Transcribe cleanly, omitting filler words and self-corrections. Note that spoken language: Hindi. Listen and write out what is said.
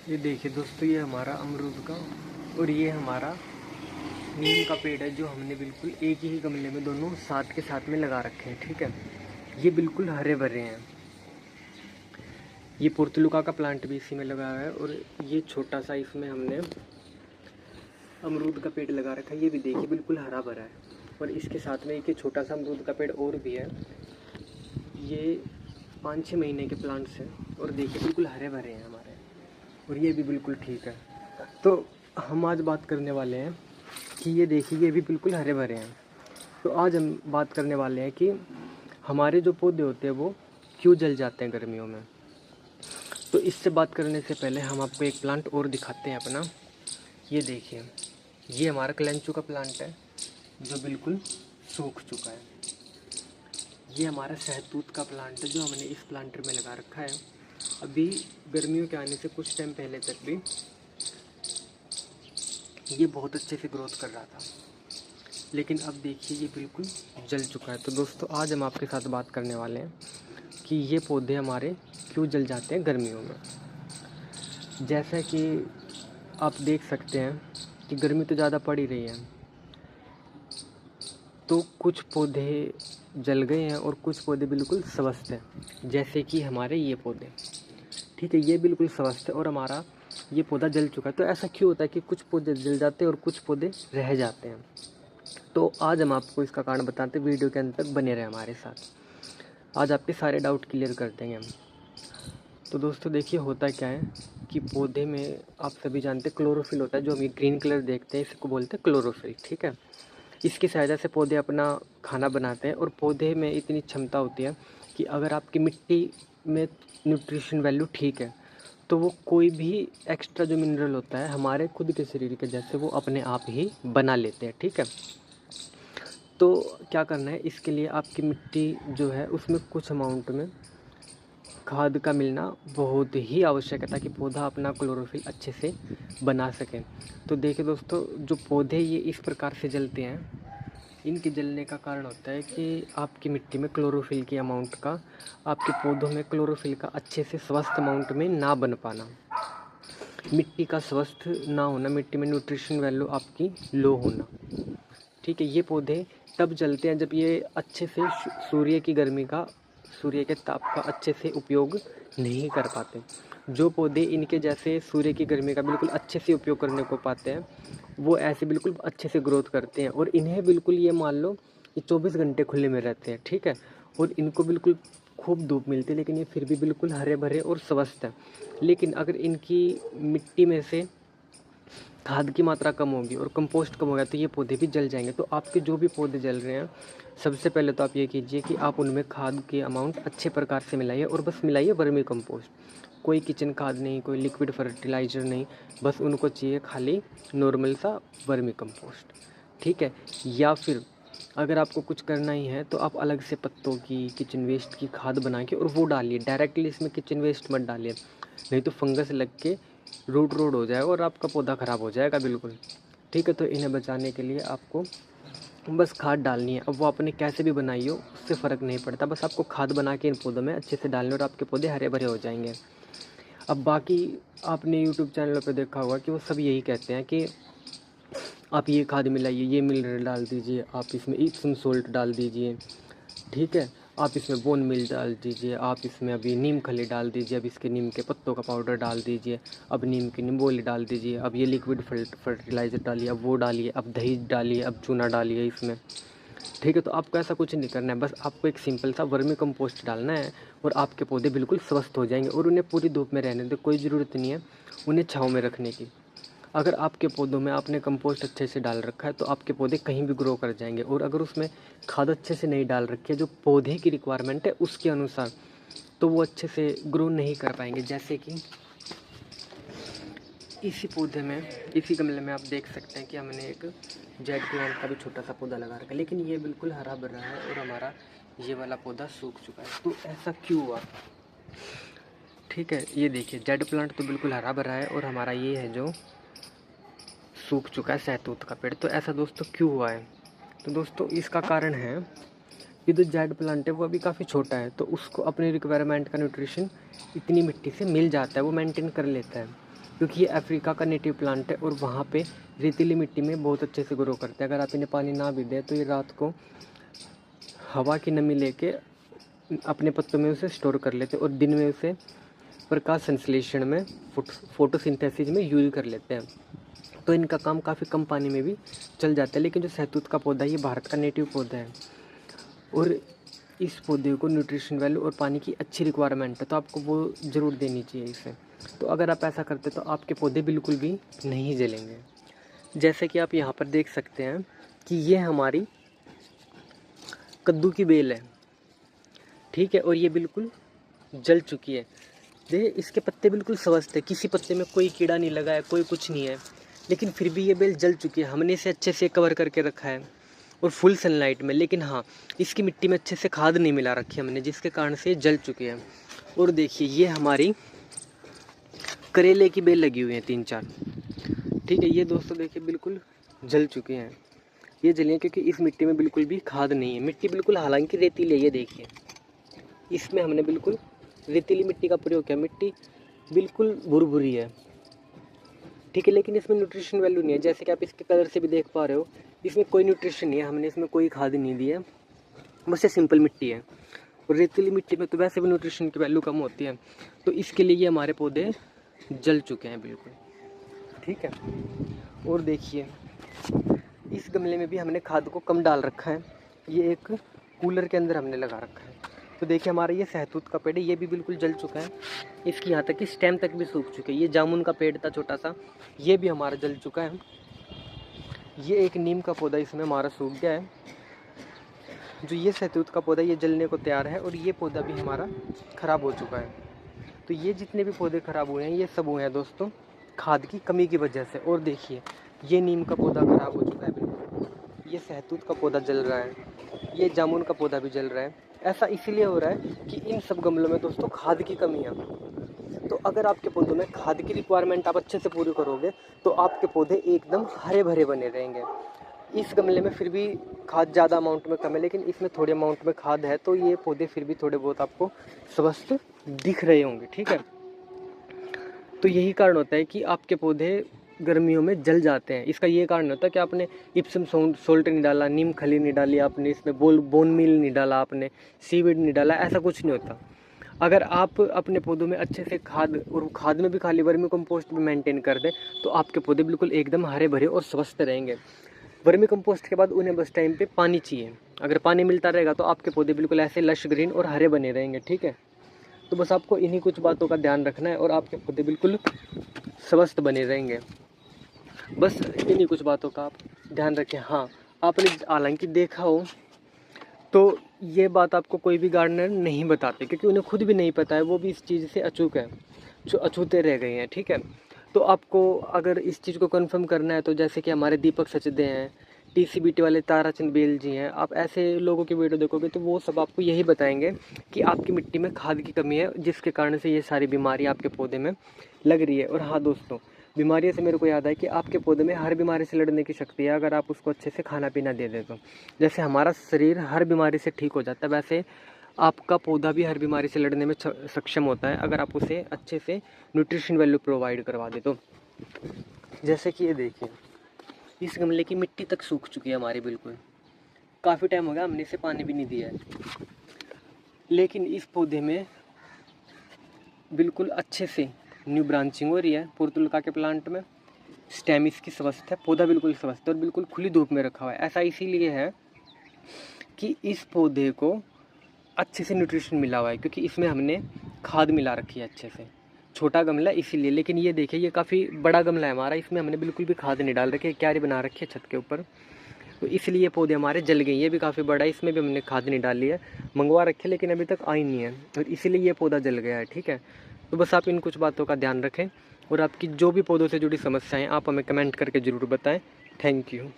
ये देखिए दोस्तों, ये हमारा अमरूद का और ये हमारा नीम का पेड़ है जो हमने बिल्कुल एक ही गमले में दोनों साथ के साथ में लगा रखे हैं। ठीक है, ये बिल्कुल हरे भरे हैं। ये पुर्तलुका का प्लांट भी इसी में लगा हुआ है और ये छोटा सा इसमें हमने अमरूद का पेड़ लगा रखा है। ये भी देखिए बिल्कुल हरा भरा है। और इसके साथ में एक छोटा सा अमरूद का पेड़ और भी है। ये 5-6 महीने के प्लांट्स हैं और देखिए बिल्कुल हरे भरे हैं हमारे। और ये भी बिल्कुल ठीक है। तो हम आज बात करने वाले हैं कि ये देखिए ये भी बिल्कुल हरे भरे हैं। तो आज हम बात करने वाले हैं कि हमारे जो पौधे होते हैं वो क्यों जल जाते हैं गर्मियों में। तो इससे बात करने से पहले हम आपको एक प्लांट और दिखाते हैं अपना। ये देखिए, ये हमारा क्लेंचू का प्लांट है जो बिल्कुल सूख चुका है। ये हमारा शहतूत का प्लांट है जो हमने इस प्लांटर में लगा रखा है। अभी गर्मियों के आने से कुछ टाइम पहले तक भी ये बहुत अच्छे से ग्रोथ कर रहा था, लेकिन अब देखिए ये बिल्कुल जल चुका है। तो दोस्तों आज हम आपके साथ बात करने वाले हैं कि ये पौधे हमारे क्यों जल जाते हैं गर्मियों में। जैसा कि आप देख सकते हैं कि गर्मी तो ज़्यादा पड़ ही रही है, तो कुछ पौधे जल गए हैं और कुछ पौधे बिल्कुल स्वस्थ हैं। जैसे कि हमारे ये पौधे, ठीक है, ये बिल्कुल स्वस्थ है और हमारा ये पौधा जल चुका है। तो ऐसा क्यों होता है कि कुछ पौधे जल जाते हैं और कुछ पौधे रह जाते हैं। तो आज हम आपको इसका कारण बताते हैं, वीडियो के अंत तक बने रहे हमारे साथ। आज आपके सारे डाउट क्लियर कर देंगे हम। तो दोस्तों देखिए होता क्या है कि पौधे में आप सभी जानते हैं क्लोरोफिल होता है, जो हम ये ग्रीन कलर देखते हैं इसको बोलते हैं क्लोरोफिल। ठीक है, इसकी सहायता से पौधे अपना खाना बनाते हैं और पौधे में इतनी क्षमता होती है कि अगर आपकी मिट्टी में न्यूट्रिशन वैल्यू ठीक है तो वो कोई भी एक्स्ट्रा जो मिनरल होता है हमारे खुद के शरीर के जैसे वो अपने आप ही बना लेते हैं। ठीक है, तो क्या करना है इसके लिए, आपकी मिट्टी जो है उसमें कुछ अमाउंट में खाद का मिलना बहुत ही आवश्यक है ताकि पौधा अपना क्लोरोफिल अच्छे से बना सके। तो देखिए दोस्तों, जो पौधे ये इस प्रकार से जलते हैं, इनके जलने का कारण होता है कि आपकी मिट्टी में क्लोरोफिल की अमाउंट का, आपके पौधों में क्लोरोफिल का अच्छे से स्वस्थ अमाउंट में ना बन पाना, मिट्टी का स्वस्थ ना होना, मिट्टी में न्यूट्रिशन वैल्यू आपकी लो होना। ठीक है, ये पौधे तब जलते हैं जब ये अच्छे से सूर्य की गर्मी का, सूर्य के ताप का अच्छे से उपयोग नहीं कर पाते। जो पौधे इनके जैसे सूर्य की गर्मी का बिल्कुल अच्छे से उपयोग करने को पाते हैं वो ऐसे बिल्कुल अच्छे से ग्रोथ करते हैं। और इन्हें बिल्कुल ये मान लो ये 24 घंटे खुले में रहते हैं। ठीक है, और इनको बिल्कुल खूब धूप मिलती है, लेकिन ये फिर भी बिल्कुल हरे भरे और स्वस्थ हैं। लेकिन अगर इनकी मिट्टी में से खाद की मात्रा कम होगी और कंपोस्ट कम हो गया तो ये पौधे भी जल जाएंगे। तो आपके जो भी पौधे जल रहे हैं, सबसे पहले तो आप ये कीजिए कि आप उनमें खाद की अमाउंट अच्छे प्रकार से मिलाइए और बस मिलाइए वर्मी कंपोस्ट। कोई किचन खाद नहीं, कोई लिक्विड फर्टिलाइज़र नहीं, बस उनको चाहिए खाली नॉर्मल सा वर्मी कंपोस्ट। ठीक है, या फिर अगर आपको कुछ करना ही है तो आप अलग से पत्तों की, किचन वेस्ट की खाद बना के और वो डालिए। डायरेक्टली इसमें किचन वेस्ट मत डालिए, नहीं तो फंगस लग के रूट रोड हो जाएगा और आपका पौधा ख़राब हो जाएगा बिल्कुल। ठीक है, तो इन्हें बचाने के लिए आपको बस खाद डालनी है। अब वो आपने कैसे भी बनाई हो उससे फ़र्क नहीं पड़ता, बस आपको खाद बना के इन पौधों में अच्छे से डालने और आपके पौधे हरे भरे हो जाएंगे। अब बाकी आपने यूट्यूब चैनलों पे देखा होगा कि वो सब यही कहते हैं कि आप ये खाद मिलाइए, ये मिनरल डाल दीजिए, आप इसमें इप्सम सोल्ट डाल दीजिए। ठीक है, आप इसमें बोन मिल डाल दीजिए, आप इसमें अभी नीम खली डाल दीजिए, अब इसके नीम के पत्तों का पाउडर डाल दीजिए, अब नीम की निम्बोली डाल दीजिए, अब ये लिक्विड फर्टिलाइज़र डालिए, अब वो डालिए, अब दही डालिए, अब चूना डालिए इसमें। ठीक है, तो आपको ऐसा कुछ नहीं करना है, बस आपको एक सिंपल सा वर्मी कंपोस्ट डालना है और आपके पौधे बिल्कुल स्वस्थ हो जाएंगे। और उन्हें पूरी धूप में रहने दो, कोई ज़रूरत नहीं है उन्हें छाँव में रखने की। अगर आपके पौधों में आपने कंपोस्ट अच्छे से डाल रखा है तो आपके पौधे कहीं भी ग्रो कर जाएंगे। और अगर उसमें खाद अच्छे से नहीं डाल रखी है जो पौधे की रिक्वायरमेंट है उसके अनुसार, तो वो अच्छे से ग्रो नहीं कर पाएंगे। जैसे कि इसी पौधे में, इसी गमले में आप देख सकते हैं कि हमने एक जेड प्लांट का भी छोटा सा पौधा लगा रखा है, लेकिन ये बिल्कुल हरा भरा है और हमारा ये वाला पौधा सूख चुका है। तो ऐसा क्यों हुआ? ठीक है, ये देखिए जेड प्लांट तो बिल्कुल हरा भरा है और हमारा ये है जो सूख चुका है शहतूत का पेड़। तो ऐसा दोस्तों क्यों हुआ है? तो दोस्तों इसका कारण है कि जो जेड प्लांट है वो अभी काफ़ी छोटा है, तो उसको अपनी रिक्वायरमेंट का न्यूट्रिशन इतनी मिट्टी से मिल जाता है, वो मेंटेन कर लेता है। क्योंकि ये अफ्रीका का नेटिव प्लांट है और वहाँ पे रेतीली मिट्टी में बहुत अच्छे से ग्रो करते हैं। अगर आप इन्हें पानी ना भी दें तो ये रात को हवा की नमी लेके अपने पत्तों में उसे स्टोर कर लेते हैं और दिन में उसे प्रकाश संश्लेषण में फोटोसिंथेसिस में यूज कर लेते हैं। तो इनका काम काफ़ी कम पानी में भी चल जाता है। लेकिन जो सहतूत का पौधा है ये भारत का नेटिव पौधा है और इस पौधे को न्यूट्रिशन वैल्यू और पानी की अच्छी रिक्वायरमेंट है, तो आपको वो ज़रूर देनी चाहिए इसे। तो अगर आप ऐसा करते तो आपके पौधे बिल्कुल भी नहीं जलेंगे। जैसे कि आप यहाँ पर देख सकते हैं कि ये हमारी कद्दू की बेल है, ठीक है, और ये बिल्कुल जल चुकी है। देखिए इसके पत्ते बिल्कुल स्वस्थ है, किसी पत्ते में कोई कीड़ा नहीं लगा है, कोई कुछ नहीं है, लेकिन फिर भी ये बेल जल चुकी है। हमने इसे अच्छे से कवर करके रखा है और फुल सनलाइट में, लेकिन हाँ इसकी मिट्टी में अच्छे से खाद नहीं मिला रखी हमने, जिसके कारण से ये जल चुकी है। और देखिए ये हमारी करेले की बेल लगी हुई है 3-4, ठीक है, ये दोस्तों देखिए बिल्कुल जल चुके हैं। ये जले हैं क्योंकि इस मिट्टी में बिल्कुल भी खाद नहीं है। मिट्टी बिल्कुल हालांकि रेतीली है, ये देखिए इसमें हमने बिल्कुल रेतीली मिट्टी का प्रयोग किया। मिट्टी बिल्कुल भुरभुरी है, ठीक है, लेकिन इसमें न्यूट्रिशन वैल्यू नहीं है। जैसे कि आप इसके कलर से भी देख पा रहे हो, इसमें कोई न्यूट्रिशन नहीं है, हमने इसमें कोई खाद नहीं दी है, बस ये सिंपल मिट्टी है। और रेतीली मिट्टी में तो वैसे भी न्यूट्रिशन की वैल्यू कम होती है, तो इसके लिए ये हमारे पौधे जल चुके हैं बिल्कुल, ठीक है। और देखिए इस गमले में भी हमने खाद को कम डाल रखा है, ये एक कूलर के अंदर हमने लगा रखा है। तो देखिए हमारा ये सहतूत का पेड़ है, ये भी बिल्कुल जल चुका है, इसकी यहाँ तक कि स्टेम तक भी सूख चुके हैं। ये जामुन का पेड़ था छोटा सा, ये भी हमारा जल चुका है। ये एक नीम का पौधा इसमें हमारा सूख गया है। जो ये सहतूत का पौधा ये जलने को तैयार है और ये पौधा भी हमारा ख़राब हो चुका है। तो ये जितने भी पौधे ख़राब हुए हैं ये सब हुए हैं दोस्तों खाद की कमी की वजह से। और देखिए ये नीम का पौधा ख़राब हो चुका है बिल्कुल, ये सहतूत का पौधा जल रहा है, ये जामुन का पौधा भी जल रहा है। ऐसा इसीलिए हो रहा है कि इन सब गमलों में दोस्तों खाद की कमी है। तो अगर आपके पौधों में खाद की रिक्वायरमेंट आप अच्छे से पूरी करोगे तो आपके पौधे एकदम हरे भरे बने रहेंगे। इस गमले में फिर भी खाद ज़्यादा अमाउंट में कम है, लेकिन इसमें थोड़े अमाउंट में खाद है, तो ये पौधे फिर भी थोड़े बहुत आपको स्वस्थ दिख रहे होंगे, ठीक है। तो यही कारण होता है कि आपके पौधे गर्मियों में जल जाते हैं। इसका ये कारण होता है कि आपने इप्सम सोल्ट नहीं डाला, नीम खली नहीं डाली आपने, इसमें बोन मील नहीं डाला आपने, सीवीड नहीं डाला, ऐसा कुछ नहीं होता। अगर आप अपने पौधों में अच्छे से खाद, और खाद में भी खाली वर्मी कंपोस्ट भी मेंटेन कर दें, तो आपके पौधे बिल्कुल एकदम हरे भरे और स्वस्थ रहेंगे। वर्मी कंपोस्ट के बाद उन्हें बस टाइम पे पानी चाहिए, अगर पानी मिलता रहेगा तो आपके पौधे बिल्कुल ऐसे लश ग्रीन और हरे बने रहेंगे, ठीक है। तो बस आपको इन्हीं कुछ बातों का ध्यान रखना है और आपके पौधे बिल्कुल स्वस्थ बने रहेंगे। बस इन्हीं कुछ बातों का आप ध्यान रखें। हाँ आपने हालांकि देखा हो तो ये बात आपको कोई भी गार्डनर नहीं बताते, क्योंकि उन्हें खुद भी नहीं पता है, वो भी इस चीज़ से अचूक है, जो अछूते रह गए हैं, ठीक है। तो आपको अगर इस चीज़ को कंफर्म करना है तो जैसे कि हमारे दीपक सचदे हैं, TCBT वाले ताराचंद बेल जी हैं, आप ऐसे लोगों की वीडियो देखोगे तो वो सब आपको यही बताएंगे कि आपकी मिट्टी में खाद की कमी है, जिसके कारण से ये सारी बीमारी आपके पौधे में लग रही है। और हाँ दोस्तों, बीमारियों से मेरे को याद है कि आपके पौधे में हर बीमारी से लड़ने की शक्ति है, अगर आप उसको अच्छे से खाना पीना दे दे तो। जैसे हमारा शरीर हर बीमारी से ठीक हो जाता है, वैसे आपका पौधा भी हर बीमारी से लड़ने में सक्षम होता है, अगर आप उसे अच्छे से न्यूट्रिशन वैल्यू प्रोवाइड करवा दे तो। जैसे कि ये देखिए इस गमले की मिट्टी तक सूख चुकी है हमारी, बिल्कुल काफ़ी टाइम हो गया हमने इसे पानी भी नहीं दिया है, लेकिन इस पौधे में बिल्कुल अच्छे से न्यू ब्रांचिंग हो रही है। पुर्तुलका के प्लांट में स्टेम इसकी स्वस्थ है, पौधा बिल्कुल स्वस्थ है और बिल्कुल खुली धूप में रखा हुआ है। ऐसा इसीलिए है कि इस पौधे को अच्छे से न्यूट्रिशन मिला हुआ है, क्योंकि इसमें हमने खाद मिला रखी है अच्छे से। छोटा गमला इसीलिए, लेकिन ये देखिए ये काफ़ी बड़ा गमला है हमारा, इसमें हमने बिल्कुल भी खाद नहीं डाल रखी है, क्यारी बना रखी है छत के ऊपर, तो इसलिए पौधे हमारे जल गए। ये भी काफ़ी बड़ा है, इसमें भी हमने खाद नहीं डाली है, मंगवा रखे लेकिन अभी तक आई नहीं है, और इसीलिए ये पौधा जल गया है, ठीक है। तो बस आप इन कुछ बातों का ध्यान रखें और आपकी जो भी पौधों से जुड़ी समस्याएं आप हमें कमेंट करके ज़रूर बताएं। Thank you.